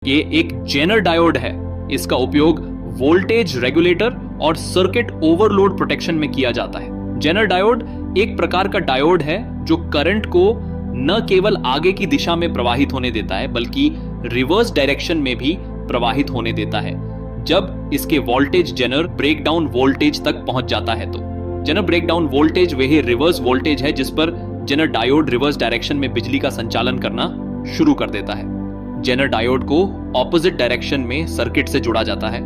ये एक Jenner diode है। इसका उपयोग वोल्टेज रेगुलेटर और सर्किट ओवरलोड प्रोटेक्शन में किया जाता है। जेनर डायोड एक प्रकार का डायोड है जो करंट को न केवल आगे की दिशा में प्रवाहित होने देता है बल्कि रिवर्स डायरेक्शन में भी प्रवाहित होने देता है जब इसके वोल्टेज जेनर ब्रेकडाउन वोल्टेज तक पहुंच जाता है। तो जेनर ब्रेकडाउन वोल्टेज वही रिवर्स वोल्टेज है जिस पर जेनर डायोड रिवर्स डायरेक्शन में बिजली का संचालन करना शुरू कर देता है। जेनर डायोड को ऑपोजिट डायरेक्शन में सर्किट से जोड़ा जाता है।